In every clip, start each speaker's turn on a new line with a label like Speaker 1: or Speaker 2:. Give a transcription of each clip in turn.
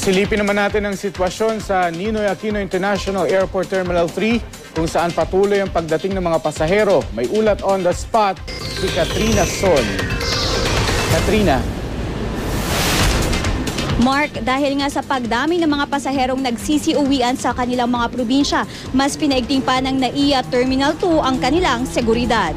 Speaker 1: Silipin naman natin ang sitwasyon sa Ninoy Aquino International Airport Terminal 3 kung saan patuloy ang pagdating ng mga pasahero. May ulat on the spot si Katrina Son. Katrina.
Speaker 2: Mark, dahil nga sa pagdami ng mga pasaherong nagsisiuwian sa kanilang mga probinsya, mas pinaigting pa ng NAIA Terminal 2 ang kanilang seguridad.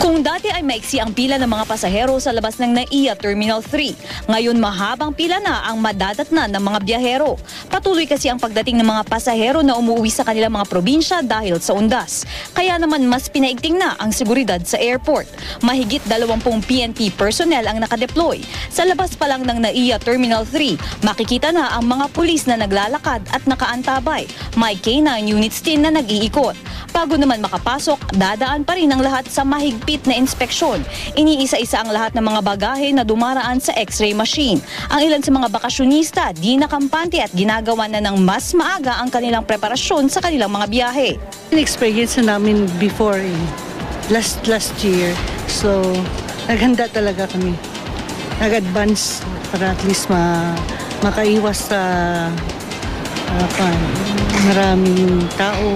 Speaker 2: Kung dati ay maiksi ang pila ng mga pasahero sa labas ng NAIA Terminal 3, ngayon mahabang pila na ang madadatnan ng mga biyahero. Patuloy kasi ang pagdating ng mga pasahero na umuwi sa kanilang mga probinsya dahil sa undas. Kaya naman mas pinaigting na ang seguridad sa airport. Mahigit 20 PNP personnel ang nakadeploy. Sa labas pa lang ng NAIA Terminal 3, makikita na ang mga pulis na naglalakad at nakaantabay. May K9 units din na nag-iikot. Bago naman makapasok, dadaan pa rin ang lahat sa mahigpit na inspeksyon. Iniisa-isa ang lahat ng mga bagahe na dumaraan sa x-ray machine. Ang ilan sa mga bakasyonista di nakampante at ginagawa na ng mas maaga ang kanilang preparasyon sa kanilang mga biyahe.
Speaker 3: Experience na namin before last year. So, naghanda talaga kami. Nag-advance para at least makaiwas sa maraming tao.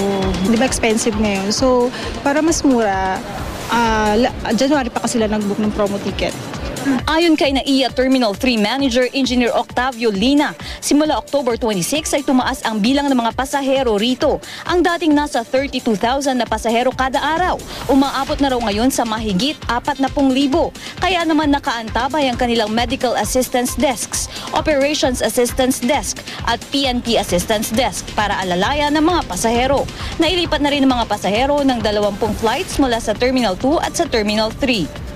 Speaker 4: Di ba expensive ngayon? So, para mas mura, January pa kasi sila nag-book ng promo ticket.
Speaker 2: Ayon kay NAIA Terminal 3 Manager Engineer Octavio Lina, simula October 26 ay tumaas ang bilang ng mga pasahero rito. Ang dating nasa 32,000 na pasahero kada araw, umaabot na raw ngayon sa mahigit 40,000. Kaya naman nakaantabay ang kanilang Medical Assistance Desks, Operations Assistance Desk at PNP Assistance Desk para alalayan ng mga pasahero. Nailipat na rin ang mga pasahero ng 20 flights mula sa Terminal 2 at sa Terminal 3.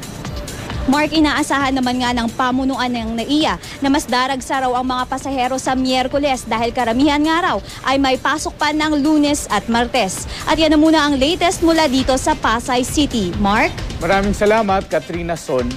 Speaker 5: Mark, inaasahan naman nga ng pamunuan ng NAIA na mas daragsa raw ang mga pasahero sa Miyerkules dahil karamihan nga raw ay may pasok pa ng Lunes at Martes. At yan na muna ang latest mula dito sa Pasay City. Mark?
Speaker 1: Maraming salamat, Katrina Son.